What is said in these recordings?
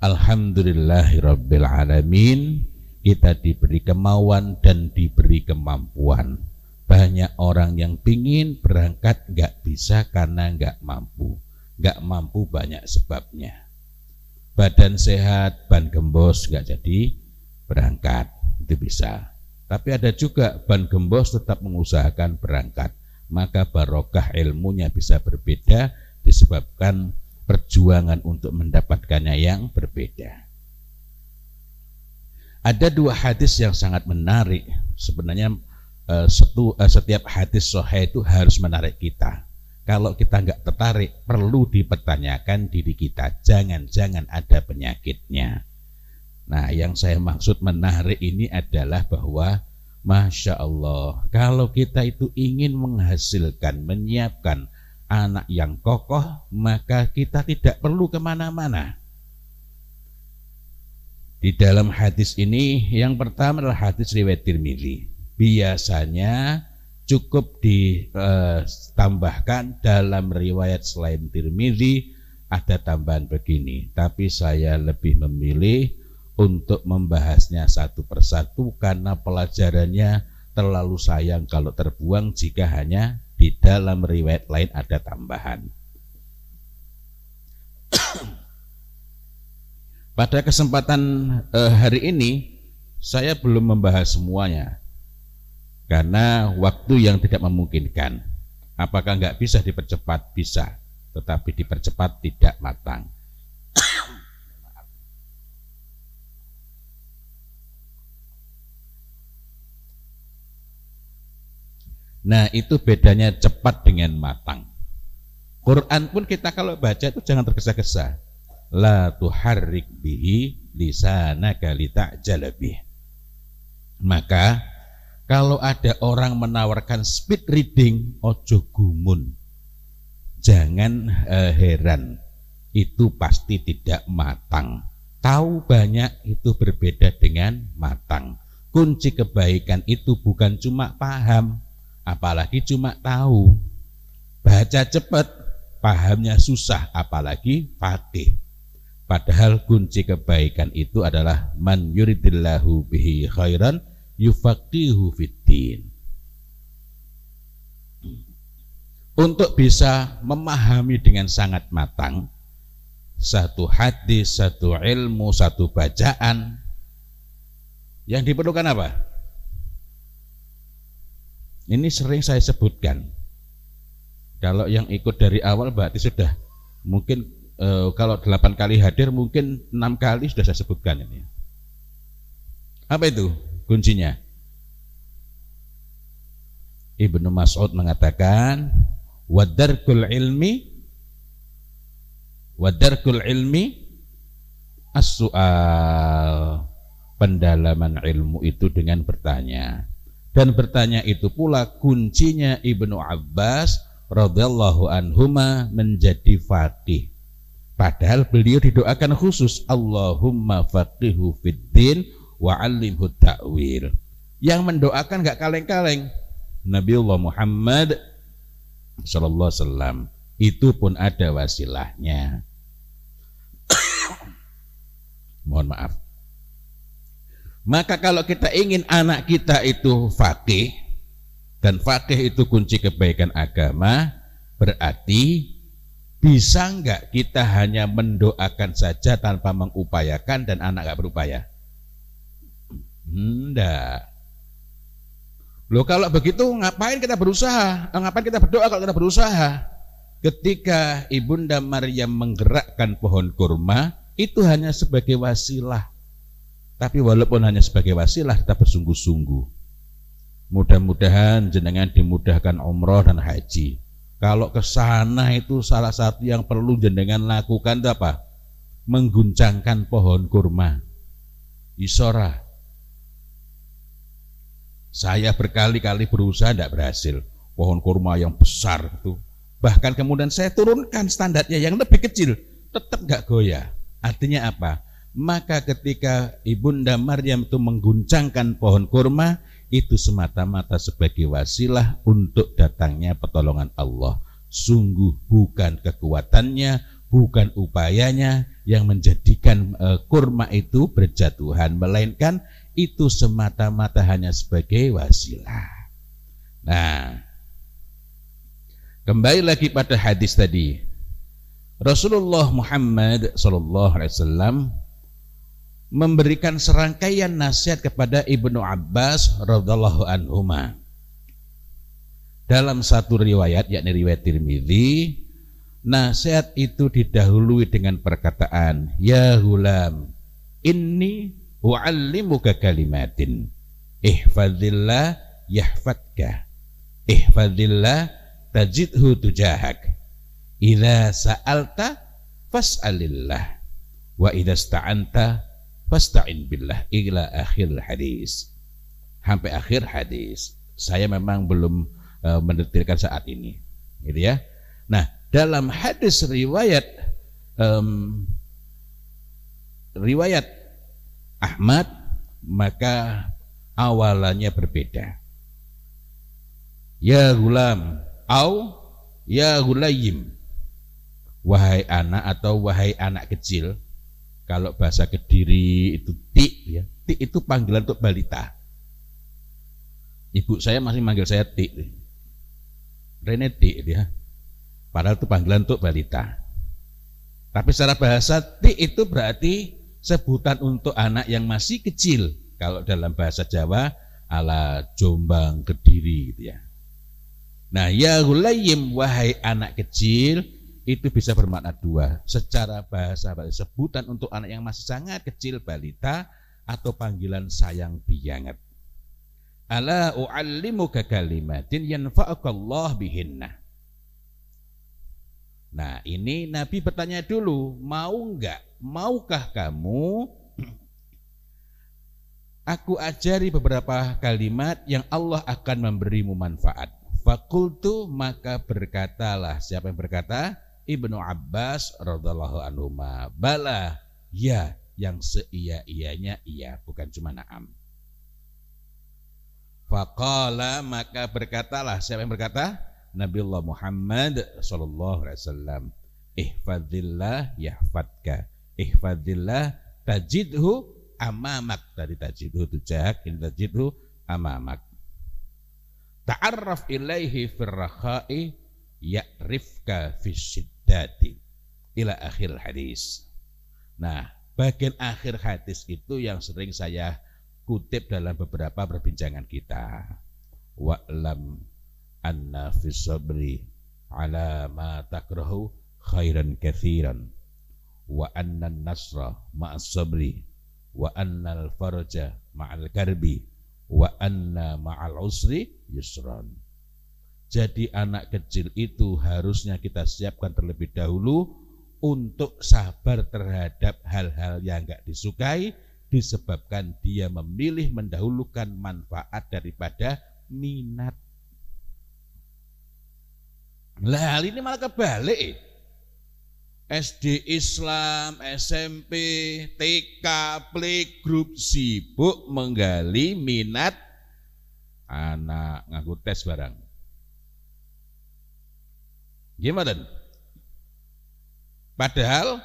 Alhamdulillahirabbil alamin, kita diberi kemauan dan diberi kemampuan. Banyak orang yang pingin berangkat nggak bisa karena nggak mampu. Nggak mampu banyak sebabnya. Badan sehat, ban gembos nggak jadi berangkat, itu bisa. Tapi ada juga ban gembos tetap mengusahakan berangkat. Maka barokah ilmunya bisa berbeda disebabkan perjuangan untuk mendapatkannya yang berbeda. Ada dua hadis yang sangat menarik. Sebenarnya setiap hadis sahih itu harus menarik kita. Kalau kita nggak tertarik, perlu dipertanyakan diri kita. Jangan-jangan ada penyakitnya. Nah, yang saya maksud menarik ini adalah bahwa Masya Allah, kalau kita itu ingin menghasilkan, menyiapkan anak yang kokoh, maka kita tidak perlu kemana-mana. Di dalam hadis ini, yang pertama adalah hadis riwayat Tirmidzi. Biasanya cukup ditambahkan dalam riwayat selain Tirmidzi ada tambahan begini, tapi saya lebih memilih untuk membahasnya satu persatu karena pelajarannya terlalu sayang kalau terbuang jika hanya di dalam riwayat lain ada tambahan. Pada kesempatan hari ini saya belum membahas semuanya karena waktu yang tidak memungkinkan. Apakah nggak bisa dipercepat? Bisa, tetapi dipercepat tidak matang. Nah, itu bedanya cepat dengan matang. Quran pun kita kalau baca itu jangan tergesa-gesa. La tuharrik bihi lisanaka lita'jala bih. Maka kalau ada orang menawarkan speed reading, ojo gumun. Jangan heran. Itu pasti tidak matang. Tahu banyak itu berbeda dengan matang. Kunci kebaikan itu bukan cuma paham, apalagi cuma tahu. Baca cepat, pahamnya susah, apalagi faqih. Padahal kunci kebaikan itu adalah man yuridillahu bihi khairan yufaqihu fiddin. Untuk bisa memahami dengan sangat matang satu hadis, satu ilmu, satu bacaan, yang diperlukan apa? Ini sering saya sebutkan. Kalau yang ikut dari awal berarti sudah mungkin kalau 8 kali hadir mungkin 6 kali sudah saya sebutkan ini. Apa itu kuncinya? Ibnu Mas'ud mengatakan wadarkul ilmi as-su'al. Pendalaman ilmu itu dengan bertanya. Dan bertanya itu pula kuncinya Ibnu Abbas radhiyallahu anhuma menjadi faqih. Padahal beliau didoakan khusus Allahumma faqihu fiddin wa 'allimhu ta'wil. Yang mendoakan enggak kaleng-kaleng Nabiullah Muhammad sallallahu alaihi wasallam. Itu pun ada wasilahnya. Mohon maaf. Maka kalau kita ingin anak kita itu faqih, dan faqih itu kunci kebaikan agama, berarti bisa enggak kita hanya mendoakan saja tanpa mengupayakan dan anak enggak berupaya? Enggak. Loh, kalau begitu ngapain kita berusaha? Ngapain kita berdoa kalau kita berusaha? Ketika Ibunda Maryam menggerakkan pohon kurma, itu hanya sebagai wasilah. Tapi walaupun hanya sebagai wasilah, kita bersungguh-sungguh. Mudah-mudahan jenengan dimudahkan umroh dan haji. Kalau ke sana itu salah satu yang perlu jenengan lakukan itu apa? Mengguncangkan pohon kurma. Isora. Saya berkali-kali berusaha tidak berhasil. Pohon kurma yang besar itu. Bahkan kemudian saya turunkan standarnya yang lebih kecil, tetap nggak goyah. Artinya apa? Maka ketika Ibunda Maryam itu mengguncangkan pohon kurma, itu semata-mata sebagai wasilah untuk datangnya pertolongan Allah. Sungguh bukan kekuatannya, bukan upayanya yang menjadikan kurma itu berjatuhan, melainkan itu semata-mata hanya sebagai wasilah. Nah, kembali lagi pada hadis tadi. Rasulullah Muhammad SAW memberikan serangkaian nasihat kepada Ibnu Abbas radhiyallahu anhuma. Dalam satu riwayat, yakni riwayat Tirmidzi, nasihat itu didahului dengan perkataan, ya hulam, inni u'allimuka kalimatin, ihfadzillah yahfadka, ihfadzillah tajidhu tujahak, idza sa'alta fas'alillah, wa idza sta'anta fasta'in billah, ila akhir hadis. Sampai akhir hadis. Saya memang belum mendetilkan saat ini, gitu ya. Nah, dalam hadis riwayat Ahmad, maka awalannya berbeda. Ya gulam, au ya gulayim, wahai anak atau wahai anak kecil. Kalau bahasa Kediri itu ti, ya. Ti itu panggilan untuk balita. Ibu saya masih manggil saya ti, Rene ti dia. Padahal itu panggilan untuk balita. Tapi secara bahasa ti itu berarti sebutan untuk anak yang masih kecil. Kalau dalam bahasa Jawa ala Jombang, Kediri, gitu ya. Nah, ya gulayim, wahai anak kecil, itu bisa bermakna dua. Secara bahasa sebutan untuk anak yang masih sangat kecil, balita, atau panggilan sayang bianget. Ala u'allimuka kalimatin yanfa'ukallah bihinna. Nah, ini Nabi bertanya dulu, maukah kamu aku ajari beberapa kalimat yang Allah akan memberimu manfaat. Fakultu, maka berkatalah, siapa yang berkata? Ibnu Abbas radhiyallahu anhu, bala, ya, yang seia-ianya iya, bukan cuma na'am. Faqala, maka berkatalah, siapa yang berkata? Nabiullah Muhammad sallallahu alaihi wasallam, ihfadzillah yahfadka, ihfadzillah tajidhu amamak. Dari tajidhu tujak, ini tajidhu amamak. Ta'arraf ilaihi firrakhai ya'rifka fisyiddati, ila akhir hadis. Nah, bagian akhir hadis itu yang sering saya kutip dalam beberapa perbincangan kita. Wa'lam anna fis sabri ala ma takrahu khairan katsiran, wa anna an-nasra ma'as sabri, wa anna al-faraja ma'al karbi, wa anna ma'al usri yusran. Jadi anak kecil itu harusnya kita siapkan terlebih dahulu untuk sabar terhadap hal-hal yang enggak disukai, disebabkan dia memilih mendahulukan manfaat daripada minat. Lah, hal ini malah kebalik. SD Islam, SMP, TK, playgroup sibuk menggali minat anak, nganggo tes barang. Gimana? Padahal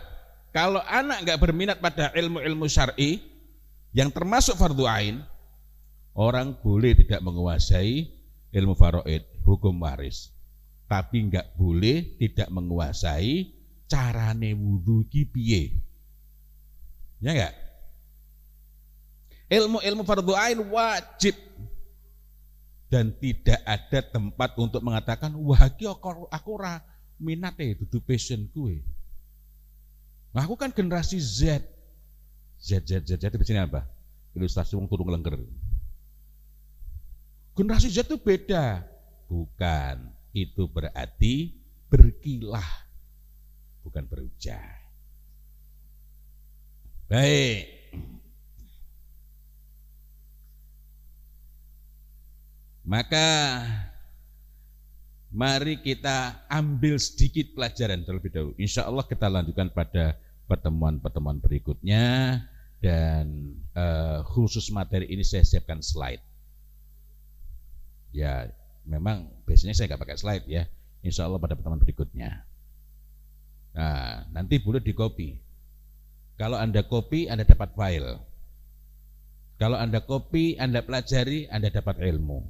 kalau anak nggak berminat pada ilmu-ilmu syar'i yang termasuk fardhu ain, orang boleh tidak menguasai ilmu faraid, hukum waris, tapi nggak boleh tidak menguasai carane wudu ki piye. Ya enggak? Ilmu-ilmu fardhu ain wajib, dan tidak ada tempat untuk mengatakan wah iki aku ora minate dudu passion kuwe. Nah, aku kan generasi Z di sini apa? Ilustrasi wong turu ngelengker. Generasi Z itu beda. Bukan, itu berarti berkilah, bukan berujar. Baik. Maka mari kita ambil sedikit pelajaran terlebih dahulu. Insya Allah kita lanjutkan pada pertemuan-pertemuan berikutnya, dan khusus materi ini saya siapkan slide. Ya, memang biasanya saya nggak pakai slide ya. Insya Allah pada pertemuan berikutnya. Nah, nanti boleh di copy. Kalau Anda copy, Anda dapat file. Kalau Anda copy, Anda pelajari, Anda dapat ilmu.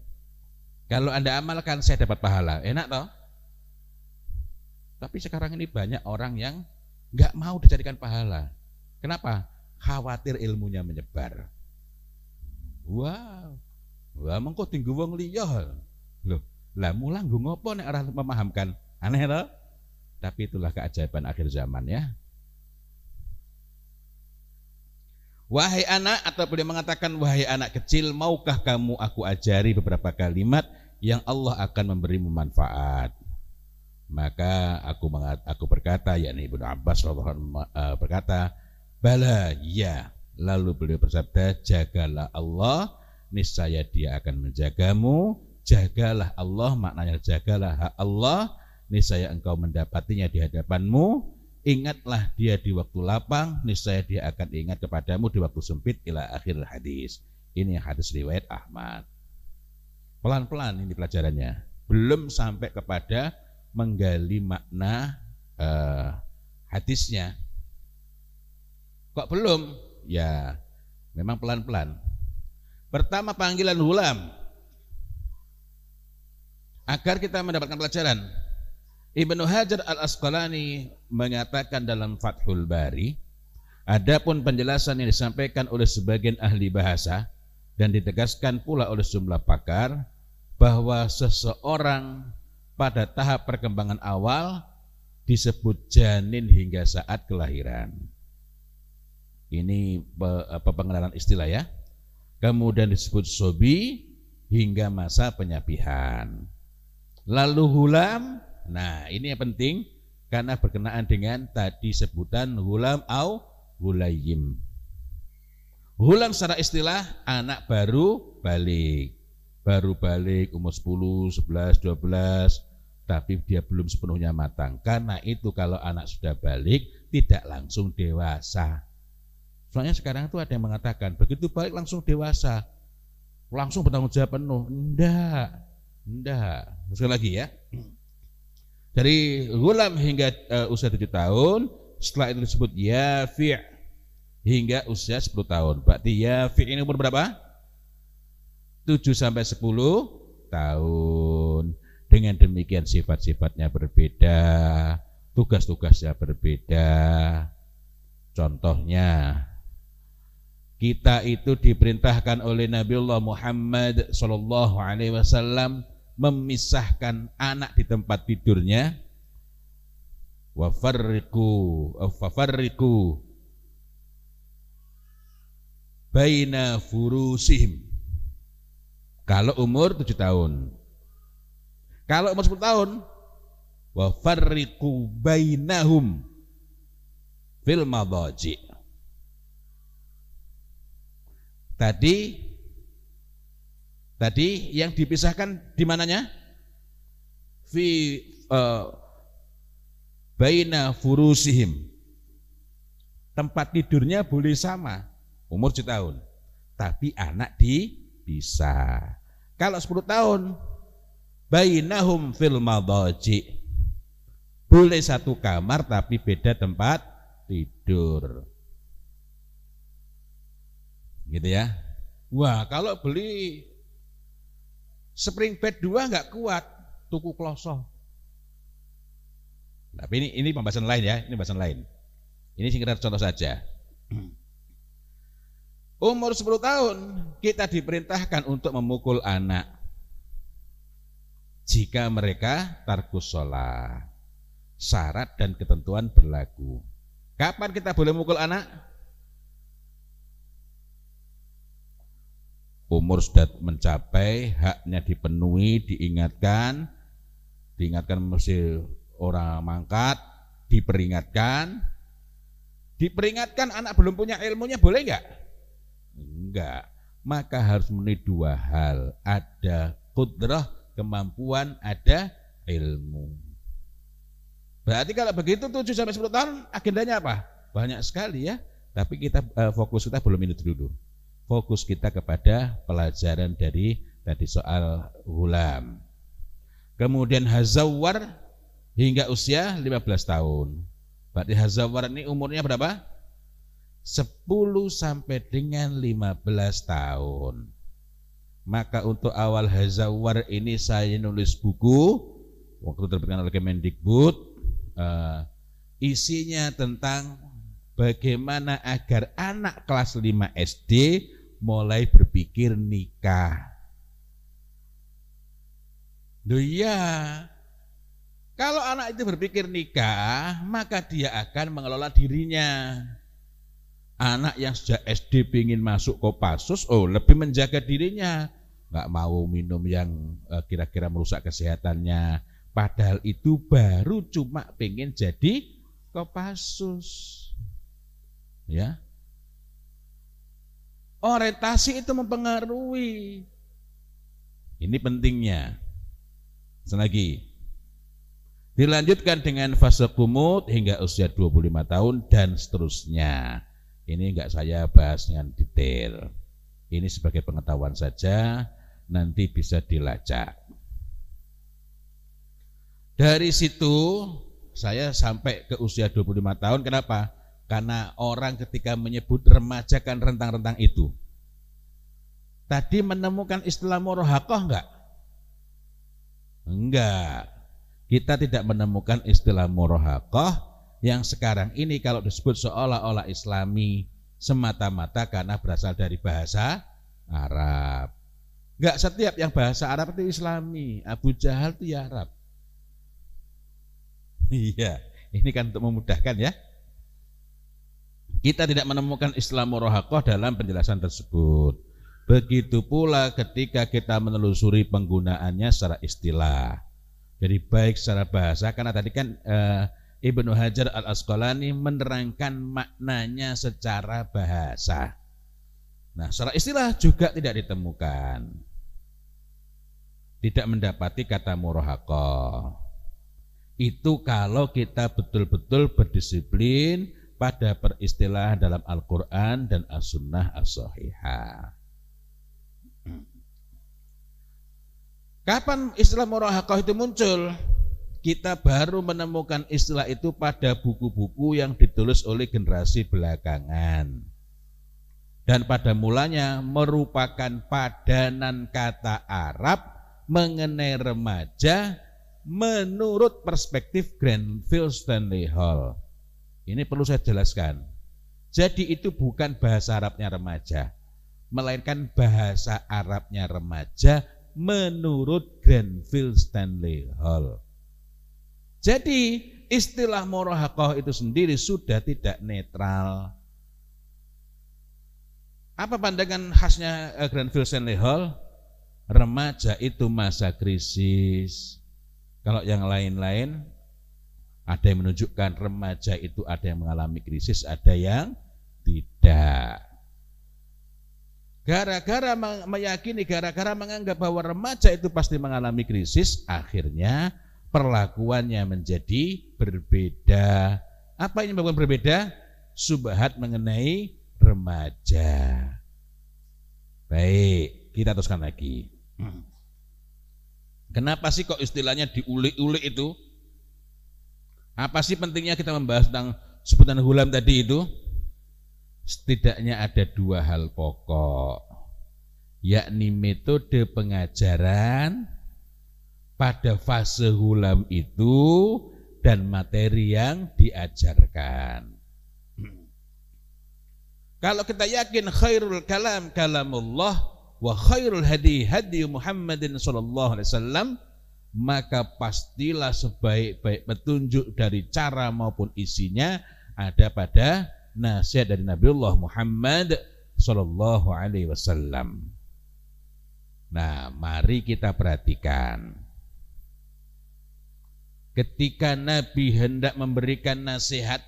Kalau Anda amalkan, saya dapat pahala. Enak toh? Tapi sekarang ini banyak orang yang nggak mau dijadikan pahala. Kenapa? Khawatir ilmunya menyebar. Wow, wah mengko tinggu wong liya. Loh, lah mulang nggo ngopo nek ora memahamkan? Aneh toh? Tapi itulah keajaiban akhir zaman ya. Wahai anak, atau boleh mengatakan wahai anak kecil, maukah kamu aku ajari beberapa kalimat yang Allah akan memberimu manfaat? Maka aku berkata, yakni Ibnu Abbas berkata, bala, ya. Lalu beliau bersabda, jagalah Allah, niscaya Dia akan menjagamu. Jagalah Allah, maknanya jagalah hak Allah, niscaya engkau mendapatinya di hadapanmu. Ingatlah Dia di waktu lapang, niscaya Dia akan ingat kepadamu di waktu sempit, ila akhir hadis. Ini hadis riwayat Ahmad. Pelan-pelan ini pelajarannya, belum sampai kepada menggali makna hadisnya. Kok belum? Ya, memang pelan-pelan. Pertama, panggilan hulam agar kita mendapatkan pelajaran. Ibnu Hajar al-Asqalani mengatakan dalam Fathul Bari, adapun penjelasan yang disampaikan oleh sebagian ahli bahasa dan ditegaskan pula oleh sejumlah pakar bahwa seseorang pada tahap perkembangan awal disebut janin hingga saat kelahiran. Ini pengenalan istilah ya. Kemudian disebut sobi hingga masa penyapihan. Lalu hulam, nah ini yang penting karena berkenaan dengan tadi sebutan hulam au hulayim. Hulam secara istilah anak baru balik umur 10, 11, 12, tapi dia belum sepenuhnya matang. Karena itu kalau anak sudah balik tidak langsung dewasa. Soalnya sekarang itu ada yang mengatakan begitu balik langsung dewasa, langsung bertanggung jawab penuh. Enggak. Sekali lagi ya. Dari gulam hingga usia 7 tahun, setelah itu disebut yafi' hingga usia 10 tahun. Berarti yafi' ini umur berapa? 7 sampai 10 tahun. Dengan demikian sifat-sifatnya berbeda, tugas-tugasnya berbeda. Contohnya, kita itu diperintahkan oleh Nabiullah Muhammad SAW memisahkan anak di tempat tidurnya. Wafarriku baina furusihim. Kalau umur 7 tahun. Kalau umur 10 tahun, wafarriku bainahum fil madaji. Tadi yang dipisahkan di mananya? Baina furusihim. Tempat tidurnya boleh sama, umur 7 tahun. Tapi anak dipisah. Kalau 10 tahun, bainahum fil madaji. Boleh satu kamar tapi beda tempat tidur. Gitu ya. Wah, kalau beli spring bed 2 nggak kuat, tuku kloso. Tapi ini pembahasan lain ya, ini pembahasan lain. Ini sekedar contoh saja. Umur 10 tahun kita diperintahkan untuk memukul anak jika mereka tarkus sholat. Syarat dan ketentuan berlaku. Kapan kita boleh memukul anak? Umur sudah mencapai, haknya dipenuhi, diingatkan mesti orang mangkat, diperingatkan anak belum punya ilmunya boleh enggak? Enggak. Maka harus memenuhi 2 hal, ada qudrah, kemampuan, ada ilmu. Berarti kalau begitu 7 sampai 10 tahun agendanya apa? Banyak sekali ya. Tapi kita fokus kita belum ini dulu. Fokus kita kepada pelajaran dari tadi soal hulam. Kemudian hazawar hingga usia 15 tahun. Berarti hazawar ini umurnya berapa? 10 sampai dengan 15 tahun. Maka untuk awal hazawar ini saya nulis buku waktu terbitkan oleh Kemendikbud, isinya tentang bagaimana agar anak kelas 5 SD mulai berpikir nikah. Loh iya, kalau anak itu berpikir nikah, maka dia akan mengelola dirinya. Anak yang sejak SD ingin masuk Kopassus, lebih menjaga dirinya, nggak mau minum yang kira-kira merusak kesehatannya. Padahal itu baru cuma pengen jadi Kopassus, ya. Orientasi itu mempengaruhi. Ini pentingnya. Selagi dilanjutkan dengan fase kumut hingga usia 25 tahun dan seterusnya. Ini enggak saya bahas dengan detail. Ini sebagai pengetahuan saja, nanti bisa dilacak. Dari situ saya sampai ke usia 25 tahun. Kenapa? Karena orang ketika menyebut remaja kan rentang-rentang itu. Tadi menemukan istilah murahakoh enggak? Enggak. Kita tidak menemukan istilah murahakoh yang sekarang ini kalau disebut seolah-olah Islami semata-mata karena berasal dari bahasa Arab. Enggak setiap yang bahasa Arab itu Islami. Abu Jahal itu ya Arab. Iya, ini kan untuk memudahkan ya. Kita tidak menemukan istilah murahakoh dalam penjelasan tersebut. Begitu pula ketika kita menelusuri penggunaannya secara istilah. Jadi baik secara bahasa, karena tadi kan Ibnu Hajar Al-Asqalani menerangkan maknanya secara bahasa. Nah, secara istilah juga tidak ditemukan. Tidak mendapati kata murahakoh. Itu kalau kita betul-betul berdisiplin pada peristilahan dalam Al-Quran dan As-Sunnah As-Sahihah. Kapan istilah murahakoh itu muncul? Kita baru menemukan istilah itu pada buku-buku yang ditulis oleh generasi belakangan. Dan pada mulanya merupakan padanan kata Arab mengenai remaja menurut perspektif Granville Stanley Hall. Ini perlu saya jelaskan. Jadi itu bukan bahasa Arabnya remaja, melainkan bahasa Arabnya remaja menurut Granville Stanley Hall. Jadi istilah murahakoh itu sendiri sudah tidak netral. Apa pandangan khasnya Granville Stanley Hall? Remaja itu masa krisis. Kalau yang lain-lain ada yang menunjukkan remaja itu ada yang mengalami krisis, ada yang tidak. Gara-gara meyakini, gara-gara menganggap bahwa remaja itu pasti mengalami krisis, akhirnya perlakuannya menjadi berbeda. Apa yang menyebabkan berbeda? Subhat mengenai remaja. Baik, kita teruskan lagi. Kenapa sih kok istilahnya diulik-ulik itu? Apa sih pentingnya kita membahas tentang sebutan hulam tadi itu? Setidaknya ada dua hal pokok, yakni metode pengajaran pada fase hulam itu dan materi yang diajarkan. Kalau kita yakin khairul kalam kalamullah wa khairul hadi hadi Muhammadin sallallahu alaihi wasallam, maka pastilah sebaik-baik petunjuk dari cara maupun isinya ada pada nasihat dari Nabiullah Muhammad sallallahu alaihi wasallam. Nah, mari kita perhatikan. Ketika Nabi hendak memberikan nasihat,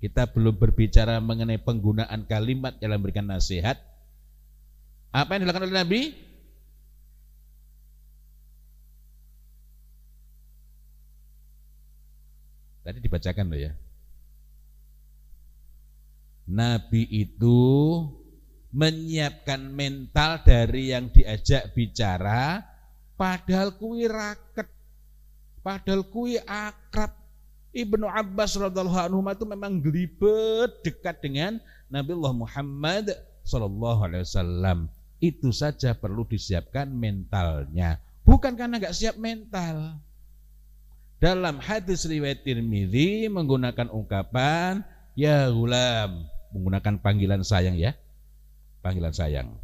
kita belum berbicara mengenai penggunaan kalimat dalam memberikan nasihat. Apa yang dilakukan oleh Nabi? Tadi dibacakan loh ya. Nabi itu menyiapkan mental dari yang diajak bicara, padahal kui raket, padahal kui akrab. Ibnu Abbas radhiyallahu anhu itu memang gelibet dekat dengan Nabiullah Muhammad sallallahu alaihi wasallam. Itu saja perlu disiapkan mentalnya, bukan karena nggak siap mental. Dalam hadis riwayat Tirmidzi menggunakan ungkapan ya gulam, menggunakan panggilan sayang ya, panggilan sayang.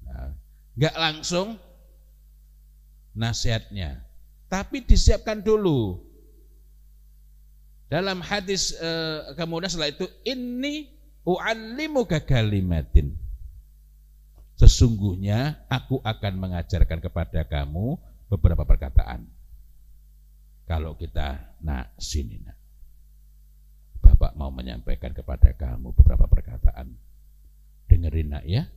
Nah, nggak langsung nasihatnya, tapi disiapkan dulu. Dalam hadis kemudian setelah itu inni u'allimuka kalimatin. Sesungguhnya aku akan mengajarkan kepada kamu beberapa perkataan. Kalau kita sini nak. Bapak mau menyampaikan kepada kamu beberapa perkataan. Dengerin nak ya.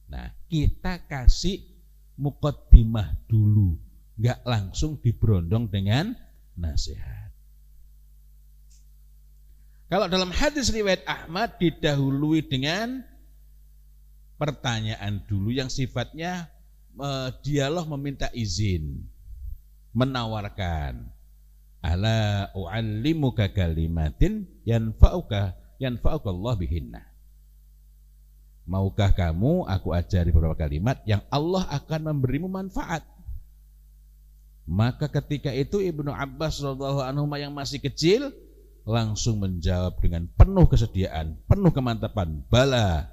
Nah, kita kasih muqaddimah dulu, nggak langsung diberondong dengan nasihat. Kalau dalam hadis riwayat Ahmad didahului dengan pertanyaan dulu yang sifatnya dialog meminta izin, menawarkan. Ala u'allimuka kalimatin yanfa'uka Allah bihinna. Maukah kamu aku ajari beberapa kalimat yang Allah akan memberimu manfaat? Maka ketika itu Ibnu Abbas radhiyallahu anhu yang masih kecil langsung menjawab dengan penuh kesediaan, penuh kemantapan, bala,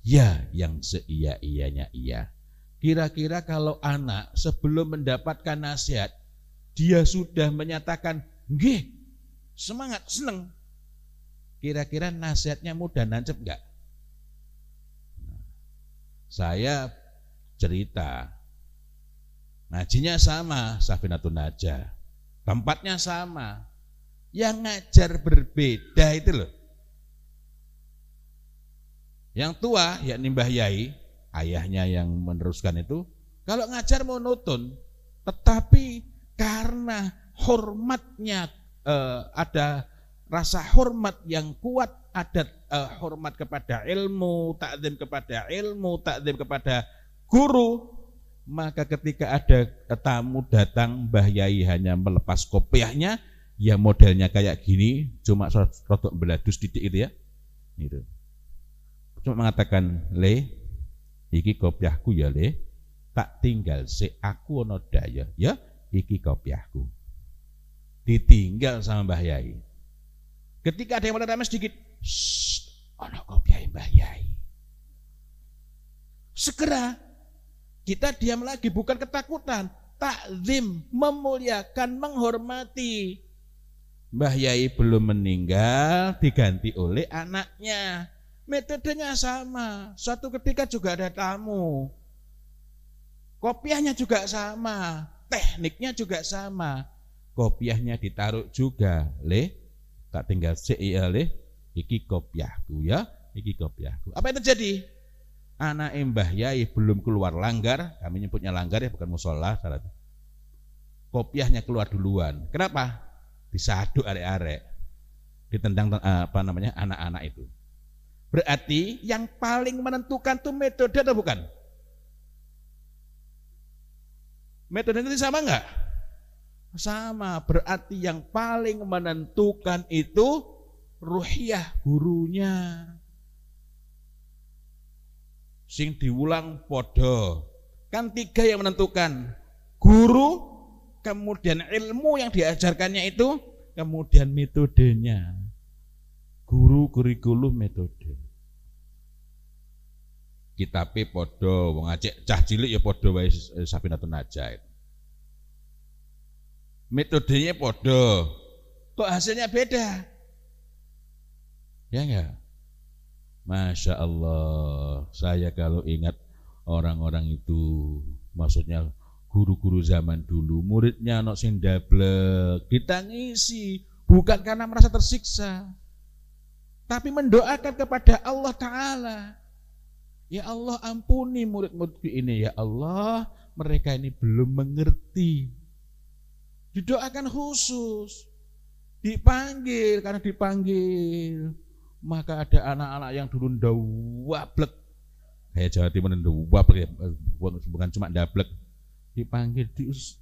ya yang seia-ianya iya. Kira-kira kalau anak sebelum mendapatkan nasihat dia sudah menyatakan nggih, semangat, seneng, kira-kira nasihatnya mudah nancep enggak? Saya cerita, ngajinya sama, Safinatun Najah, tempatnya sama, yang ngajar berbeda itu loh. Yang tua yakni Mbah Yai, ayahnya yang meneruskan itu, kalau ngajar monoton, tetapi karena hormatnya ada rasa hormat yang kuat, ada hormat kepada ilmu, takzim kepada guru, maka ketika ada tamu datang, Mbah Yai hanya melepas kopiahnya, ya modelnya kayak gini, cuma rotok beladus titik itu ya, itu. Cuma mengatakan, le, iki kopiahku ya le, tak tinggal se aku ono daya, ya, iki kopiahku. Ditinggal sama Mbah Yai. Ketika ada yang meremeh sedikit, ono kopiah Mbah Yai. Segera kita diam lagi, bukan ketakutan, takzim, memuliakan, menghormati. Mbah Yai belum meninggal, diganti oleh anaknya. Metodenya sama. Suatu ketika juga ada tamu, kopiahnya juga sama, tekniknya juga sama. Kopiahnya ditaruh juga, le, tak tinggal ya le, iki kopiahku ya, iki kopiahku. Apa yang terjadi? Anak Mbah Yai belum keluar langgar, kami nyebutnya langgar ya, bukan musola. Kopiahnya keluar duluan. Kenapa? Disaduk arek-arek, ditendang anak-anak itu. Berarti yang paling menentukan itu metode atau bukan? Metode itu sama enggak? Sama. Berarti yang paling menentukan itu ruhiyah gurunya. Sing diulang podo. Kan tiga yang menentukan. Guru, kemudian ilmu yang diajarkannya itu, kemudian metodenya. Guru, kurikulum, metode. Kitabe podo, wong ajek cah cilik ya podo wae Safinatun Najah. Metodenya podo, kok hasilnya beda? Ya enggak? Masya Allah, saya kalau ingat orang-orang itu, maksudnya guru-guru zaman dulu, muridnya anak sing dablek, kita ngisi, bukan karena merasa tersiksa, tapi mendoakan kepada Allah Ta'ala. Ya Allah, ampuni murid-muridku ini, ya Allah, mereka ini belum mengerti. Didoakan khusus, dipanggil, karena dipanggil, maka ada anak-anak yang dulu ndawablek, kayak Jawa Timur ndawablek, bukan cuma ndablek, dipanggil,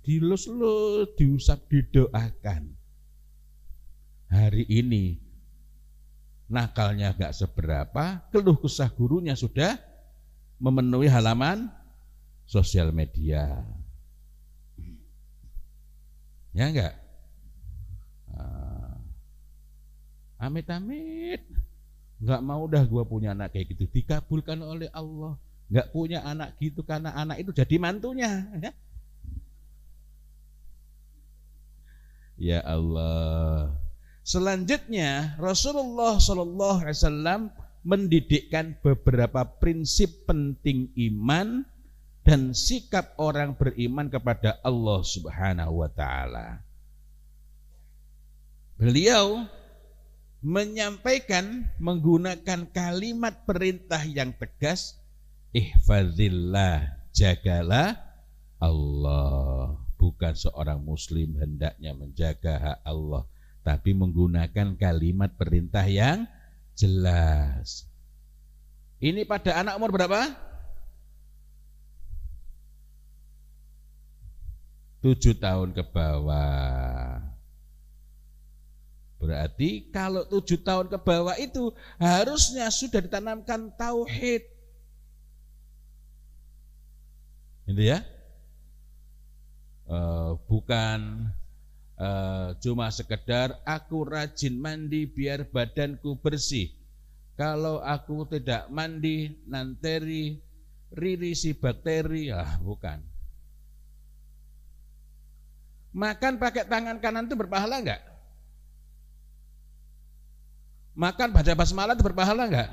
dilus-lus, diusap, didoakan. Hari ini nakalnya gak seberapa, keluh kesah gurunya sudah memenuhi halaman sosial media. Ya enggak? Amit-amit, enggak mau dah gua punya anak kayak gitu, dikabulkan oleh Allah. Enggak punya anak gitu karena anak itu jadi mantunya. Ya Allah. Selanjutnya Rasulullah SAW mendidikkan beberapa prinsip penting iman dan sikap orang beriman kepada Allah Subhanahu wa taala. Beliau menyampaikan menggunakan kalimat perintah yang tegas, ihfazillah, jagalah Allah. Bukan seorang muslim hendaknya menjaga hak Allah, tapi menggunakan kalimat perintah yang jelas. Ini pada anak umur berapa? 7 tahun ke bawah. Berarti kalau 7 tahun ke bawah itu harusnya sudah ditanamkan tauhid. Itu ya. Bukan cuma sekedar aku rajin mandi biar badanku bersih. Kalau aku tidak mandi nanti ririsi bakteri, bukan. Makan pakai tangan kanan itu berpahala enggak? Makan baca basmalah itu berpahala enggak?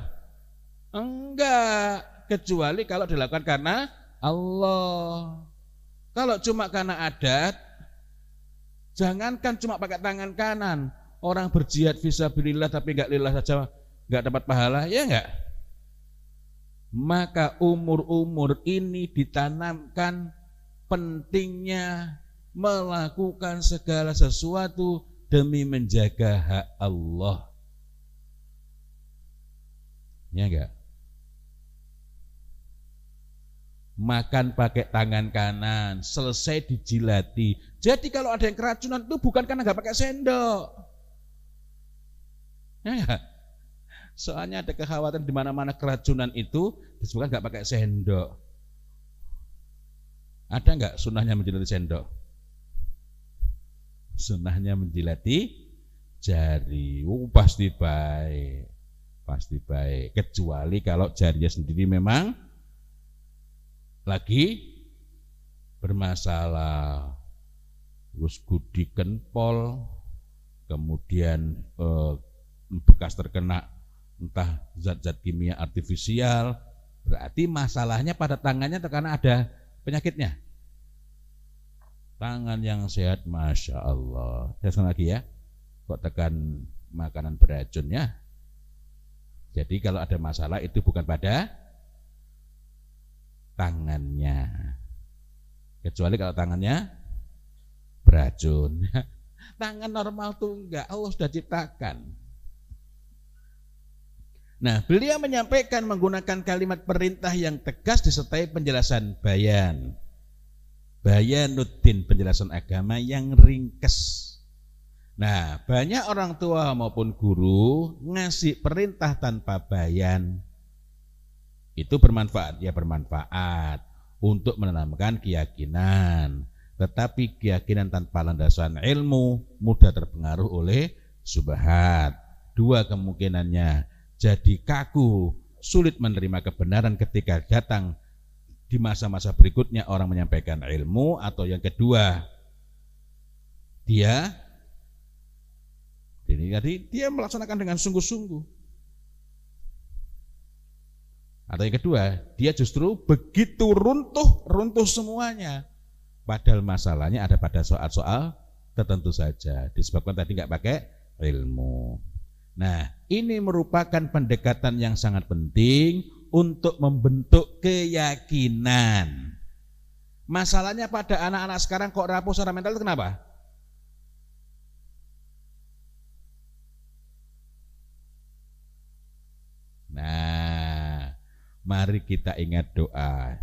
Enggak, kecuali kalau dilakukan karena Allah. Kalau cuma karena adat, jangankan cuma pakai tangan kanan, orang berjihad fisabilillah tapi enggak lillah saja enggak dapat pahala, ya enggak? Maka umur-umur ini ditanamkan pentingnya melakukan segala sesuatu demi menjaga hak Allah. Ya enggak? Makan pakai tangan kanan, selesai dijilati. Jadi kalau ada yang keracunan itu bukan karena enggak pakai sendok. Ya enggak? Soalnya ada kekhawatiran di mana-mana keracunan itu disebabkan enggak pakai sendok. Ada enggak sunahnya menjilati sendok? Sunahnya menjilati jari. Pasti baik. Pasti baik. Kecuali kalau jarinya sendiri memang lagi bermasalah. Terus gudi kenpol, kemudian bekas terkena entah zat-zat kimia artifisial, berarti masalahnya pada tangannya karena ada penyakitnya. Tangan yang sehat, Masya Allah. Saya lagi ya, kok tekan makanan beracunnya. Jadi kalau ada masalah itu bukan pada tangannya, kecuali kalau tangannya beracun. Tangan normal tuh enggak, Allah sudah ciptakan. Nah, beliau menyampaikan menggunakan kalimat perintah yang tegas disertai penjelasan bayan. Bayanuddin, penjelasan agama yang ringkes. Nah, banyak orang tua maupun guru ngasih perintah tanpa bayan. Itu bermanfaat, ya bermanfaat untuk menanamkan keyakinan. Tetapi keyakinan tanpa landasan ilmu mudah terpengaruh oleh syubhat. Dua kemungkinannya, jadi kaku, sulit menerima kebenaran ketika datang di masa-masa berikutnya orang menyampaikan ilmu, atau yang kedua, dia melaksanakan dengan sungguh-sungguh. Atau yang kedua, dia justru begitu runtuh semuanya. Padahal masalahnya ada pada soal-soal tertentu saja, disebabkan tadi nggak pakai ilmu. Nah, ini merupakan pendekatan yang sangat penting untuk membentuk keyakinan. Masalahnya pada anak-anak sekarang kok rapuh secara mental itu kenapa? Nah, mari kita ingat doa.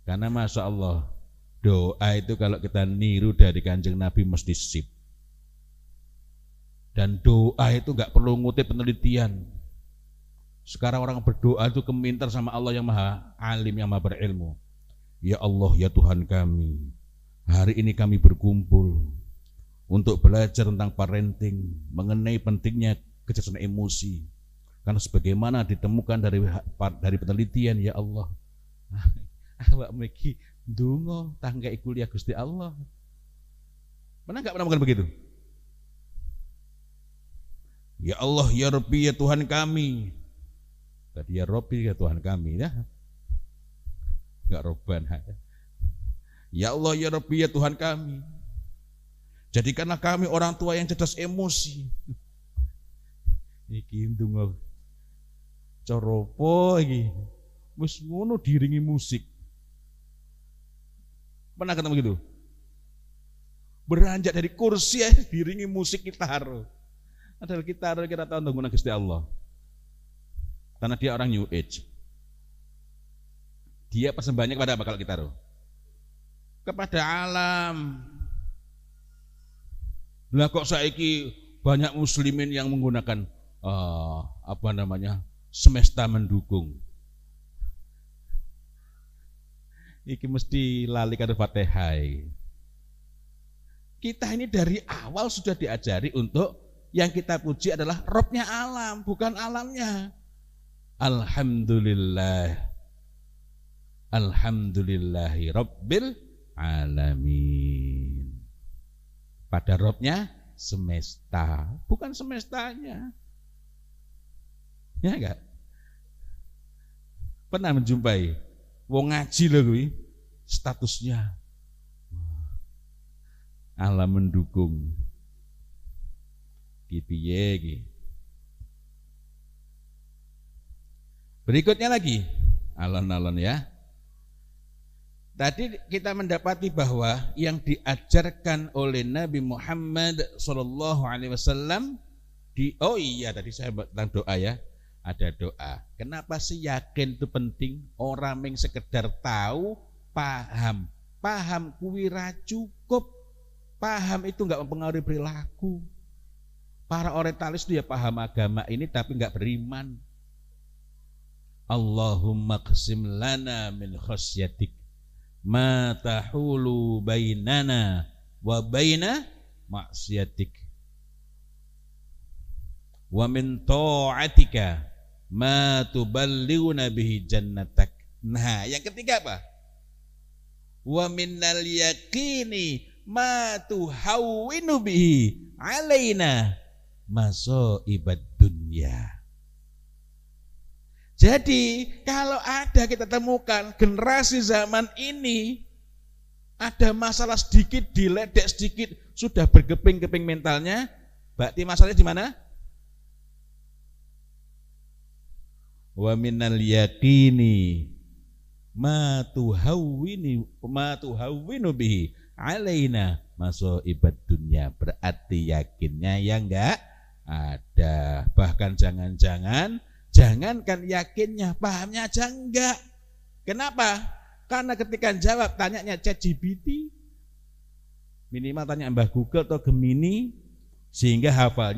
Karena Masya Allah, Doa itu kalau kita niru dari Kanjeng Nabi mesti sip. Dan doa itu gak perlu ngutip penelitian. Sekarang orang berdoa itu kemintar sama Allah yang maha alim, yang maha berilmu. Ya Allah, ya Tuhan kami, hari ini kami berkumpul untuk belajar tentang parenting, mengenai pentingnya kecerdasan emosi. Karena sebagaimana ditemukan dari penelitian, ya Allah, awak meki ndonga tanggai kuliah Gusti Allah. Pernah enggak menemukan begitu? Ya Allah, ya Rabbi, ya Tuhan kami. Tadi ya Rabbi, ya Tuhan kami, ya. Enggak Robbana. Ya Allah, ya Rabbi, ya Tuhan kami. Jadikanlah kami orang tua yang cerdas emosi. Iki ndonga coropo iki. Wis ngono diiringi musik. Pernah ketemu gitu? Beranjak dari kursi diiringi musik gitar. Adalah gitar kita tahu untuk Gusti Allah. Karena dia orang New Age. Dia persembahannya kepada apa kalau gitar? Kepada alam. Lah kok saiki banyak muslimin yang menggunakan semesta mendukung. Iki mesti lali karo Fatihah. Kita ini dari awal sudah diajari untuk yang kita puji adalah Robnya alam, bukan alamnya. Alhamdulillah. Alhamdulillahi Rabbil Alamin. Pada Robnya semesta, bukan semestanya. Ya enggak? Pernah menjumpai wong ngaji lho kuwi statusnya alam mendukung. Ki piye iki? Berikutnya lagi alon-alon ya. Tadi kita mendapati bahwa yang diajarkan oleh Nabi Muhammad SAW tadi saya tentang doa ya. Ada doa. Kenapa sih yakin itu penting? Orang yang sekedar tahu, paham. Paham kuwi ra cukup. Paham itu enggak mempengaruhi perilaku. Para orientalis itu ya paham agama ini tapi enggak beriman. Allahumma qsim lana min khasyatik ma tahulu bainana wa baina maksiatik wa min ta'atika ma tuballighuna bihi jannatak. Nah, yang ketiga apa? Wa minnal yaqini ma tuhawwinu bihi alaina masaibad dunya. Jadi kalau ada kita temukan generasi zaman ini ada masalah sedikit, diledek sedikit, sudah bergeping-geping mentalnya, berarti masalahnya di mana? Wa minal yaqini ma tuhawwinu bihi alaina masaibad dunya. Berarti yakinnya yang enggak ada. Bahkan jangankan yakinnya, pahamnya aja enggak. Kenapa? Karena ketika jawab tanyanya ChatGPT, minimal tanya Mbah Google atau Gemini, sehingga hafal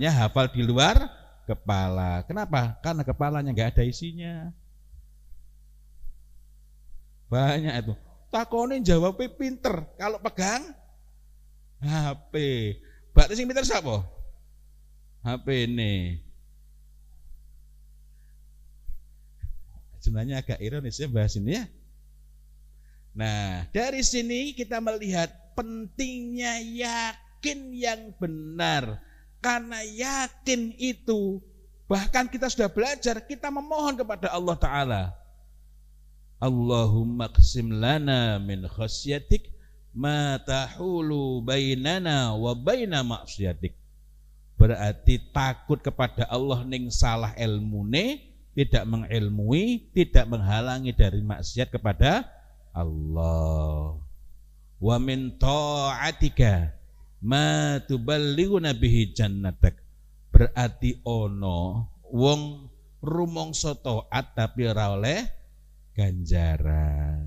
di luar kepala. Kenapa? Karena kepalanya enggak ada isinya. Banyak itu. Takone jawabnya pinter, kalau pegang HP. Berarti sing pinter siapa? HP ini. Sebenarnya agak ironis ya bahas ini ya. Nah, dari sini kita melihat pentingnya yakin yang benar. Karena yakin itu, bahkan kita sudah belajar, kita memohon kepada Allah Ta'ala. Allahumma qsim lana min khasyatik ma tahulu bainana wa baina maksiatik. Berarti takut kepada Allah ning salah ilmune, tidak mengilmui, tidak menghalangi dari maksiat kepada Allah. Wa min ta'atika ma tuballighuna bihi jannatak. Berarti ono wong rumangsa taat tapi ora oleh ganjaran.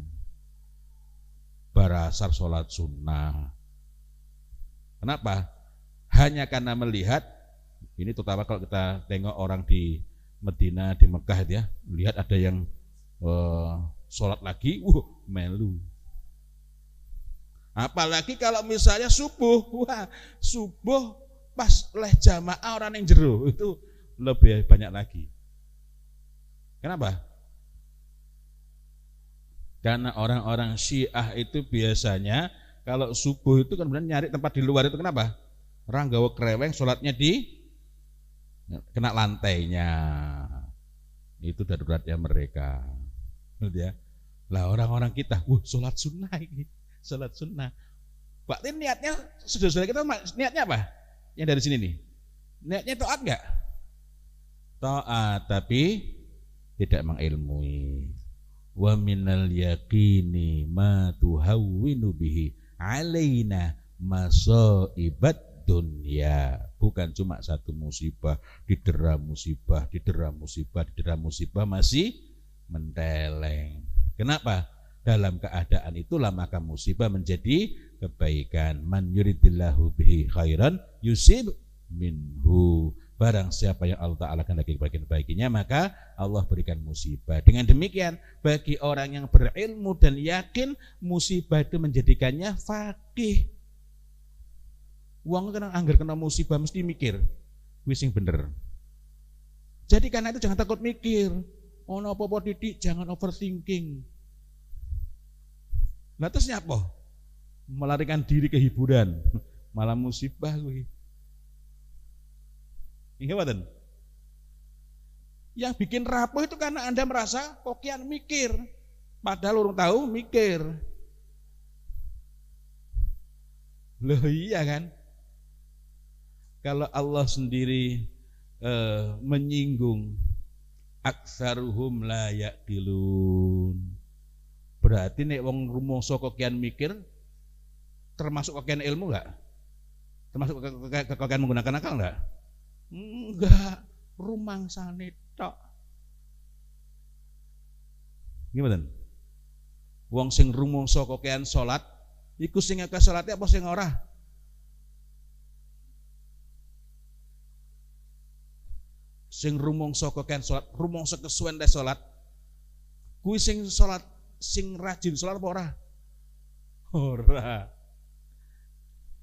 barasar sholat sunnah. Kenapa? Hanya karena melihat, ini terutama kalau kita tengok orang di Medina, di Mekah ya, lihat ada yang sholat lagi, melu. Apalagi kalau misalnya subuh, subuh pas leh jamaah orang yang jero itu lebih banyak lagi. Kenapa? Karena orang-orang Syiah itu biasanya kalau subuh itu kan benar nyari tempat di luar itu. Kenapa? Orang gawe kreweng sholatnya di kena lantainya. Itu daruratnya mereka. Ya. Lah orang-orang kita, sholat sunnah ini, sholat sunnah. Berarti niatnya saudara-saudara kita niatnya apa? Yang dari sini nih, niatnya taat nggak? Taat, tapi tidak mengilmui. Wa minal yaqini ma tuhawwinu bihi alaina masaibat dunya. Bukan cuma satu musibah, didera musibah, didera musibah, didera musibah masih menteleng. Kenapa? Dalam keadaan itulah maka musibah menjadi kebaikan. Man yuridillahu bihi khairan yusib minhu. Barang siapa yang Allah Ta'ala kehendaki kebaikan baginya, maka Allah berikan musibah. Dengan demikian, bagi orang yang berilmu dan yakin, musibah itu menjadikannya faqih. Wong kena anggar kena musibah mesti mikir, wis sing bener. Jadi karena itu jangan takut mikir. Ono apa-apa titik, jangan overthinking. Nah terus apa? Melarikan diri ke hiburan, malah musibah kuwi. Ingat, yang bikin rapuh itu karena Anda merasa kokian mikir, padahal orang tahu mikir. Loh iya kan? Kalau Allah sendiri menyinggung aksaruhum la yaqilun, berarti nek wong rumangsa kokian mikir termasuk kokian ilmu enggak? Termasuk kokian menggunakan akal enggak? Enggak, rumangsane tok. Gimana? Wong sing rumangsa kokean salat, iku sing akeh salate apa sing ora? Sing rumangsa kokean salat, rumangsa kesuwen le salat. Kuwi sing salat, sing rajin salat apa ora? Ora.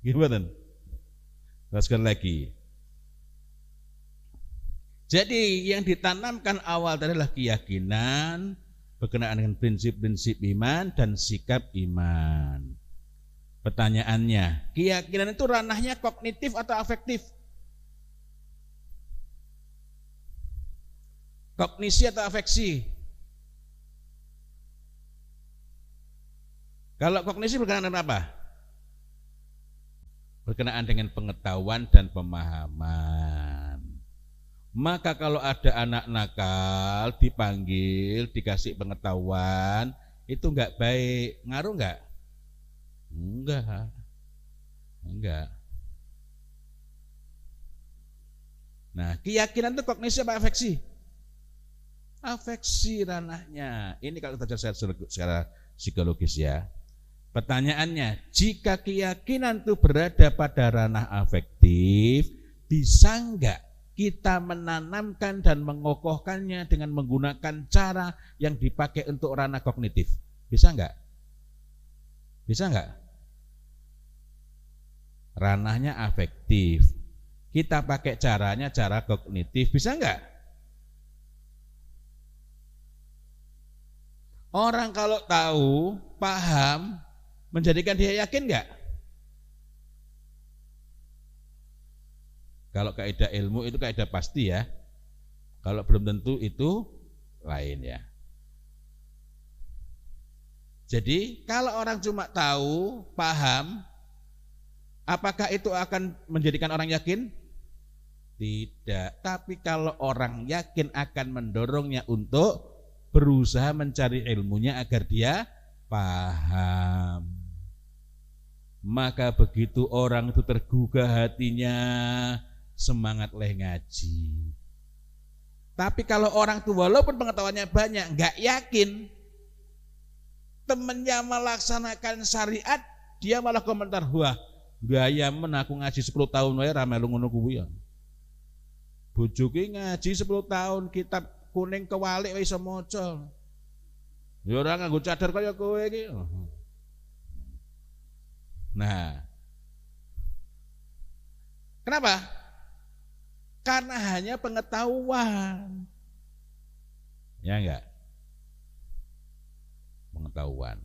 Gimana? Teruskan lagi. Jadi yang ditanamkan awal adalah keyakinan berkenaan dengan prinsip-prinsip iman dan sikap iman. Pertanyaannya, keyakinan itu ranahnya kognitif atau afektif? Kognisi atau afeksi? Kalau kognisi berkenaan dengan apa? Berkenaan dengan pengetahuan dan pemahaman. Maka kalau ada anak nakal dipanggil, dikasih pengetahuan, itu enggak baik. Ngaruh enggak? Enggak. Nah, keyakinan itu kognisi apa afeksi? Afeksi ranahnya. Ini kalau kita secara psikologis ya. Pertanyaannya, jika keyakinan itu berada pada ranah afektif, bisa enggak kita menanamkan dan mengokohkannya dengan menggunakan cara yang dipakai untuk ranah kognitif? Bisa enggak? Bisa enggak? Ranahnya afektif, kita pakai caranya cara kognitif, bisa enggak? Orang kalau tahu, paham, menjadikan dia yakin enggak? Kalau kaidah ilmu itu kaidah pasti ya. Kalau belum tentu itu lain ya. Jadi kalau orang cuma tahu, paham, apakah itu akan menjadikan orang yakin? Tidak. Tapi kalau orang yakin akan mendorongnya untuk berusaha mencari ilmunya agar dia paham. Maka begitu orang itu tergugah hatinya, semangat leh ngaji. Tapi kalau orang itu walaupun pengetahuannya banyak, nggak yakin, temennya melaksanakan syariat, dia malah komentar, wah gaya men aku ngaji 10 tahun wae ra melu ngono kuwi ya. Bojoku ngaji 10 tahun, kitab kuning kewalik wis iso maca. Ya ora nganggo cadar kaya kowe iki. Nah, kenapa? Karena hanya pengetahuan. Ya enggak? Pengetahuan.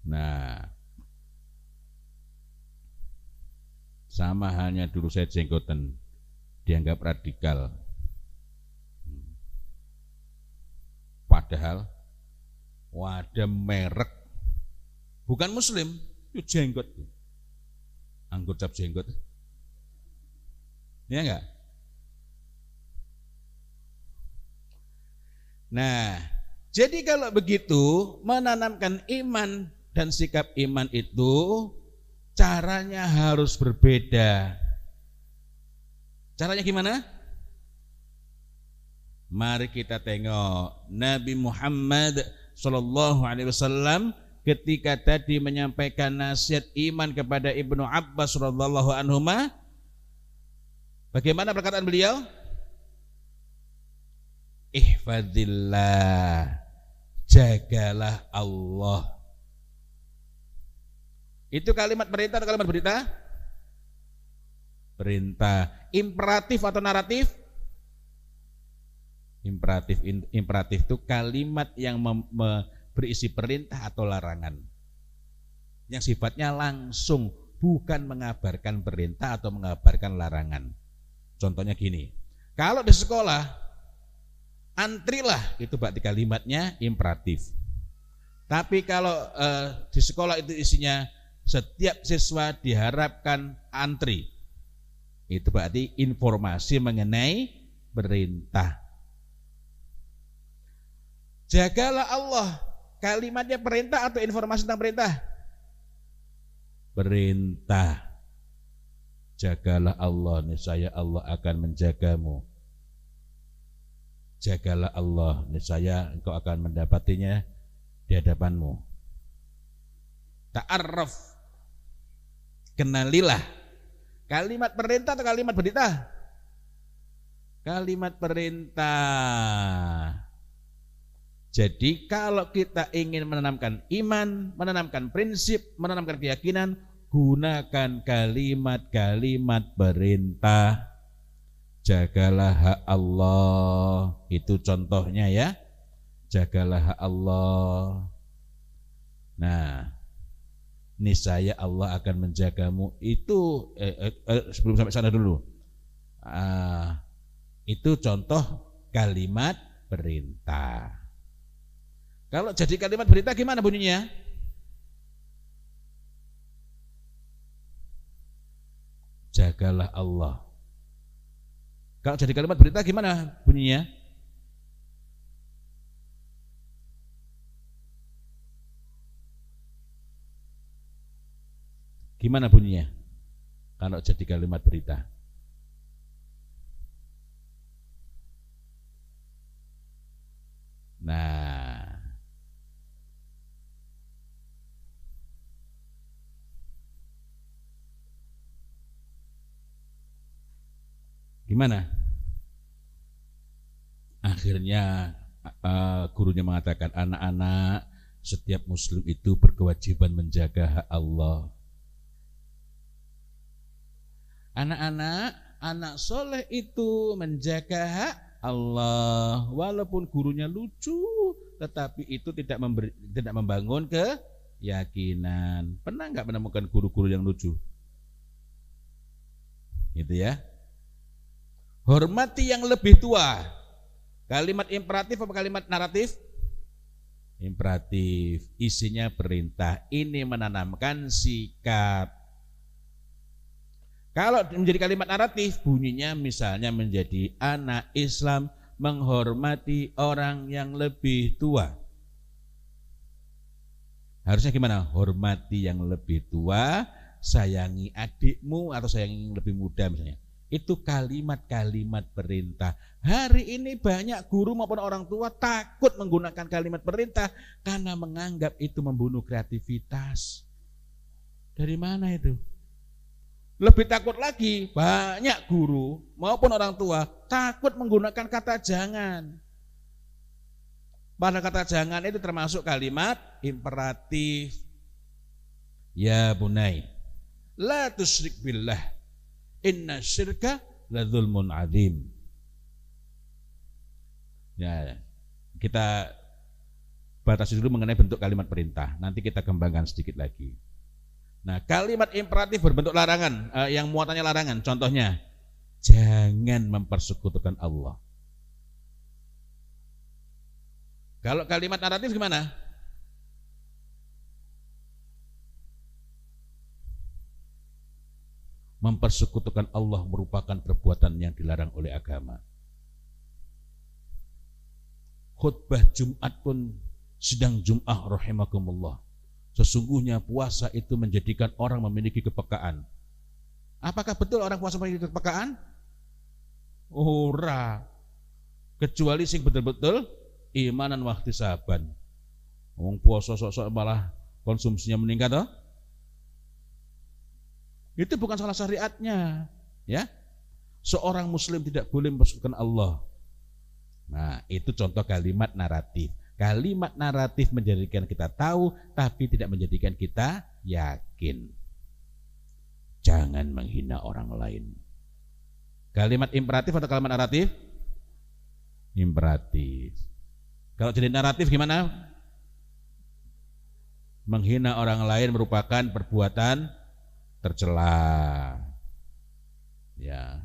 Nah, sama halnya dulu saya jenggoten dianggap radikal. Padahal wadah merek bukan muslim, itu jenggot. Anggur cap jenggot. Ya enggak? Nah, jadi kalau begitu menanamkan iman dan sikap iman itu caranya harus berbeda. Caranya gimana? Mari kita tengok Nabi Muhammad Sallallahu Alaihi Wasallam ketika tadi menyampaikan nasihat iman kepada Ibnu Abbas radhiyallahu anhuma. Bagaimana perkataan beliau? Ihfadzillah, jagalah Allah. Itu kalimat perintah atau kalimat berita? Perintah. Imperatif atau naratif? Imperatif. Imperatif itu kalimat yang berisi perintah atau larangan, yang sifatnya langsung, bukan mengabarkan perintah atau mengabarkan larangan. Contohnya gini, kalau di sekolah antrilah, itu berarti kalimatnya imperatif. Tapi kalau di sekolah itu isinya setiap siswa diharapkan antri, itu berarti informasi mengenai perintah. Jagalah Allah, kalimatnya perintah atau informasi tentang perintah? Perintah. Jagalah Allah, niscaya Allah akan menjagamu. Jagalah Allah, niscaya engkau akan mendapatinya di hadapanmu. Ta'arraf, kenalilah. Kalimat perintah atau kalimat berita? Kalimat perintah. Jadi kalau kita ingin menanamkan iman, menanamkan prinsip, menanamkan keyakinan, gunakan kalimat-kalimat perintah. Jagalah hak Allah, itu contohnya ya. Jagalah hak Allah. Nah, niscaya Allah akan menjagamu. Itu sebelum sampai sana dulu. Itu contoh kalimat perintah. Kalau jadi kalimat berita gimana bunyinya? Jagalah Allah. Kalau jadi kalimat berita gimana bunyinya? Gimana bunyinya? Kalau jadi kalimat berita. Nah, gimana? Akhirnya gurunya mengatakan, anak-anak, setiap muslim itu berkewajiban menjaga hak Allah. Anak-anak, anak soleh itu menjaga hak Allah. Walaupun gurunya lucu, tetapi itu tidak membangun keyakinan. Pernah nggak menemukan guru-guru yang lucu? Gitu ya. Hormati yang lebih tua. Kalimat imperatif apa kalimat naratif? Imperatif. Isinya perintah. Ini menanamkan sikap. Kalau menjadi kalimat naratif, bunyinya misalnya menjadi anak Islam menghormati orang yang lebih tua. Harusnya gimana? Hormati yang lebih tua, sayangi adikmu atau sayangi yang lebih muda misalnya. Itu kalimat-kalimat perintah. Hari ini banyak guru maupun orang tua takut menggunakan kalimat perintah karena menganggap itu membunuh kreativitas. Dari mana itu? Lebih takut lagi, banyak guru maupun orang tua takut menggunakan kata jangan. Pada kata jangan itu termasuk kalimat imperatif. Ya bunai, la tusyrik billah, inna syirka la dzulmun adzim. Ya, kita batasi dulu mengenai bentuk kalimat perintah. Nanti kita kembangkan sedikit lagi. Nah, kalimat imperatif berbentuk larangan, yang muatannya larangan. Contohnya, jangan mempersekutukan Allah. Kalau kalimat naratif gimana? Mempersekutukan Allah merupakan perbuatan yang dilarang oleh agama. Khutbah Jumat pun sidang Jum'ah rahimakumullah. Sesungguhnya puasa itu menjadikan orang memiliki kepekaan. Apakah betul orang puasa memiliki kepekaan? Ora. Kecuali sing betul-betul imanan wa ihtisaban. Wong puasa sok-sok malah konsumsinya meningkat toh? Itu bukan salah syariatnya, ya. Seorang muslim tidak boleh mempersekutukan Allah. Nah, itu contoh kalimat naratif. Kalimat naratif menjadikan kita tahu, tapi tidak menjadikan kita yakin. Jangan menghina orang lain. Kalimat imperatif atau kalimat naratif? Imperatif. Kalau jadi naratif gimana? Menghina orang lain merupakan perbuatan tercela. Ya.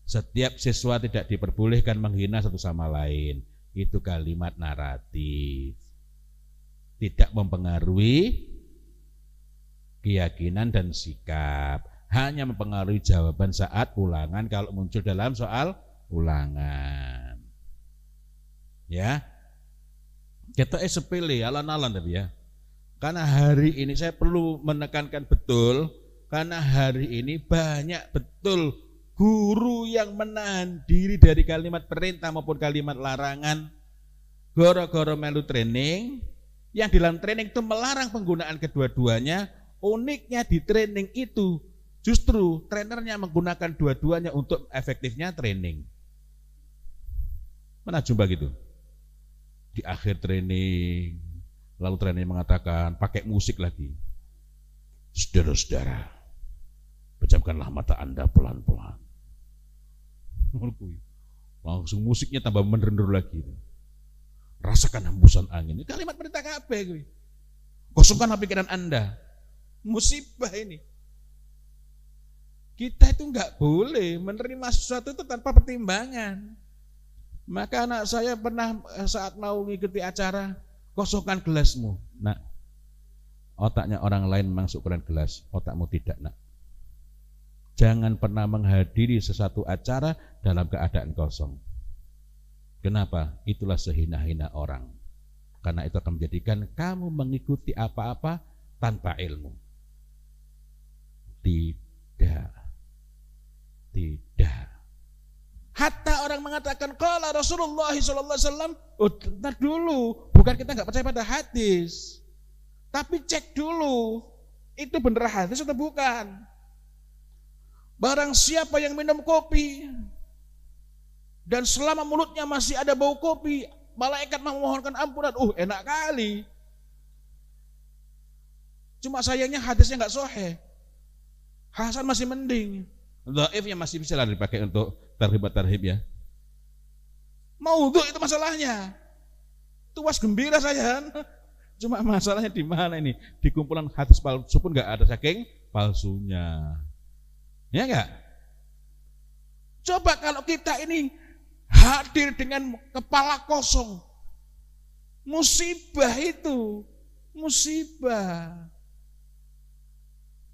Setiap siswa tidak diperbolehkan menghina satu sama lain. Itu kalimat naratif. Tidak mempengaruhi keyakinan dan sikap, hanya mempengaruhi jawaban saat ulangan kalau muncul dalam soal ulangan. Ya. Kita sepele alan-alan tapi ya. Karena hari ini saya perlu menekankan betul, karena hari ini banyak betul guru yang menahan diri dari kalimat perintah maupun kalimat larangan gara-gara melu training, yang di dalam training itu melarang penggunaan kedua-duanya. Uniknya di training itu justru trenernya menggunakan dua-duanya untuk efektifnya training. Mana jumpa gitu? Di akhir training, lalu training mengatakan pakai musik lagi. Saudara-saudara, pejamkanlah mata Anda pelan-pelan. Langsung musiknya tambah merendur lagi. Rasakan hembusan angin. Ini kalimat perintah kabeh. Kosongkanlah pikiran Anda. Musibah ini. Kita itu enggak boleh menerima sesuatu itu tanpa pertimbangan. Maka anak saya pernah saat mau mengikuti acara, kosongkan gelasmu. Nak, otaknya orang lain masuk ukuran gelas, otakmu tidak, nak. Jangan pernah menghadiri sesuatu acara dalam keadaan kosong. Kenapa? Itulah sehina-hina orang. Karena itu akan menjadikan kamu mengikuti apa-apa tanpa ilmu. Tidak. Hatta orang mengatakan qala Rasulullah SAW. Oh, bentar dulu. Bukan kita nggak percaya pada hadis, tapi cek dulu itu benar hadis atau bukan. Barang siapa yang minum kopi dan selama mulutnya masih ada bau kopi, malaikat memohonkan ampunan. Enak kali. Cuma sayangnya hadisnya nggak sahih. Hasan masih mending. Dhaifnya masih bisa lah dipakai untuk tarhib ya. Maudhu itu masalahnya. Tuas gembira saya. Cuma masalahnya di mana ini? Di kumpulan hadis palsu pun nggak ada saking palsunya. Ya enggak? Coba kalau kita ini hadir dengan kepala kosong. Musibah itu. Musibah.